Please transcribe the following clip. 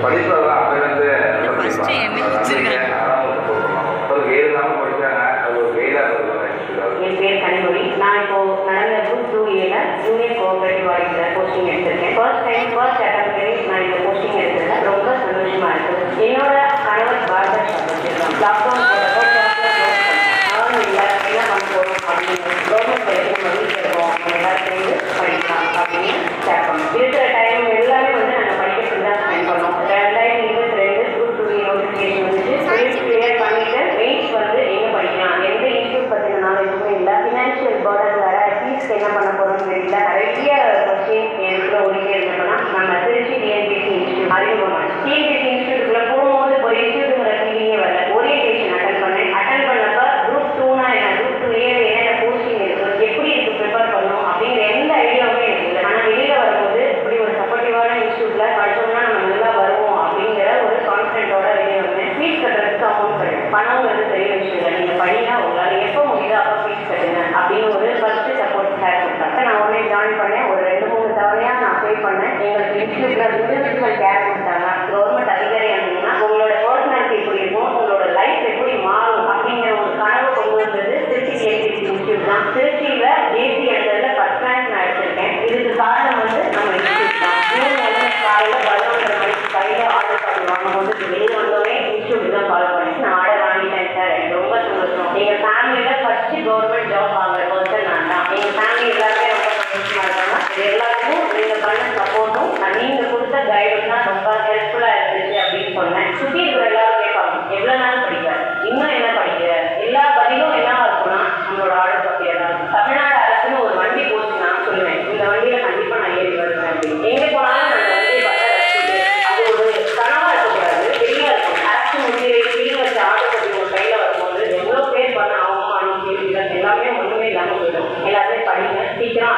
படிப்பெல்லாம் அப்போலேருந்து ஒரு வெயில் இல்லாமல் படித்தாங்க. அது ஒரு வெயிலாக என் பேர் கனிமொழி. நான் இப்போ நடந்த group 2A junior cooperative auditor posting எடுத்திருக்கேன். ஃபர்ஸ்ட் அட்டம்ப்ட்லேயே நான் இந்த போஸ்டிங் எடுத்ததில் ரொம்ப சந்தோஷமா இருக்குது. என்னோட கணவர் பார்பர் ஷாப் வச்சிருக்காங்க. லாக்டவுன் என்ன பண்ண போகிறோம் அப்படின்னு கவர்மெண்ட் படிக்கும் வீட்டில் இருக்கோம் எல்லாரும் சேர்ந்து படிக்கலாம் அப்படின்னு ஸ்டார்ட் பண்ணோம். இருக்கிற டைம் எல்லாமே வந்து நாங்கள் படிக்கிறதுக்கு தான் ஸ்பெண்ட் பண்ணோம். 2022 குரூப் 2A நோட்டிஃபிகேஷன் வந்துட்டு கிளியர் பண்ணிட்டு மெயின்ஸ் வந்து எங்கே படிக்கலாம், எந்த இன்ஸ்டியூட் பற்றின நாலேஜுமே இல்லை, ஃபினான்ஷியல் பர்டன் வேறு, ஃபீஸ்க்கு என்ன பண்ண போகிறோம்னு தெரியல. நிறைய கொஸ்டின் எனக்கு ஓடிட்டே இருந்தோம்னா நம்ம திருச்சி டிஎன்பிசி இன்ஸ்டியூட் அறிமுகமான டிஎன்பிசி இன்ஸ்டியூட்டுக்குள்ளே போகும்போது ஒரு இன்ஸ்டியூட்டுங்கிற ஃபீலிங்கே வரல. ஓரியன்டேஷன் அட்டன் பண்ணப்போ குரூப் 2னா என்ன, குரூப் 2A என்னென்ன போஸ்டிங் இருக்குது, எப்படி இதுக்கு ப்ரிப்பேர் பண்ணணும் அப்படிங்கிற எந்த ஐடியாவுமே எனக்கு இல்லை. ஆனால் வெளியில் வரும்போது இப்படி ஒரு சப்போர்ட்டிவான இன்ஸ்டியூட்டில் படித்தோம்னா நம்ம நல்லா வருவோம் அப்படிங்கிற ஒரு கான்ஃபிடென்ட்டோட வெளியே வந்தேன். ஃபீஸ் கட்டுறதுக்கு அமௌண்ட் கிடையாது, பணங்கிறது பெரிய விஷயம் இல்லை. நீங்கள் படினா உங்களால் எப்போ முடியுதோ அப்போ ஃபீஸ் கட்டுங்க அப்படின்னு ஒரு ஃபர்ஸ்ட் சப்போர்ட் ஷேர் கொடுத்தாங்க. நான் உடனே ஜாயின் பண்ணேன். ஒரு 2-3 தவணையாக நான் பே பண்ணேன். எங்களுக்கு இன்ஸ்டியூட்டில் இண்டிவிஜுவல் கேர் கொடுத்தாங்க. கவர்மெண்ட் அதிகாரி இருந்தீங்கன்னா உங்களோட பர்சனாலிட்டி எப்படி இருக்கும், உங்களோட லைஃப் எப்படி மாறும் அப்படிங்கிற ஒரு கனவு கொண்டு வந்தது திருச்சி டிஎன்பிசி இன்ஸ்டியூட் தான். திருச்சியில் ஜேசி எடுத்ததில் ஃபர்ஸ்ட் ரேங்க் நான் எடுத்திருக்கேன். இதுக்கு காரணம் வந்து நம்ம இன்ஸ்டியூட் தான். காலையில் 11:30 மணிக்கு கையில் ஆர்டர் பண்ணி வாங்கும்போது வெளியே வந்தோடனே இன்ஸ்டியூட் தான் ஃபாலோ பண்ணி நான் ஆர்டர் வாங்கிட்டேன் சார். எனக்கு ரொம்ப சந்தோஷம். எங்கள் ஃபேமிலியில் ஃபர்ஸ்ட் கவர்மெண்ட் ஜாப் வாங்குற பர்சன் நான் தான். எங்கள் ஃபேமிலி எல்லாருமே ரொம்ப சந்தோஷமாக இருக்காங்க. இது எல்லாத்துக்கும் நீங்கள் பண்ண சப்போர்ட்டும் நீங்கள் கொடுத்த கைடும் தான் ரொம்ப ஹெல்ப்ஃபுல்லாக இருந்துச்சு அப்படின்னு சொன்னேன். சுற்றி இருக்கிற எல்லாரும் கேட்பாங்க எவ்வளோ நாள் படிக்கிற, இன்னும் என்ன படிக்கிற, எல்லா பதிலும் என்னவா இருக்கும்னா நம்மளோட ஆர்டர் பற்றியாக தான். தமிழ்நாடு அரசுன்னு ஒரு வண்டி போச்சு நான் சொல்லுவேன், இந்த வண்டியில் கண்டிப்பாக நான் ஏறி வருவேன் அப்படின்னு. எங்கே போனாலும் அந்த வண்டியை பார்த்தா ரசிச்சு அது ஒரு கனவாக இருக்கக்கூடாது, வெளியாக இருக்கும். அரசு முடிவு ஃபீல் வச்சு ஆர்டர் பண்ணி ஒரு கையில் வரும்போது எவ்வளோ பேர் பண்ண ஆகும் கேள்விகள் எல்லாமே ஒன்றுமே இல்லாமல் போயிடும். எல்லாத்தையும் படிங்க, சீக்கிரம்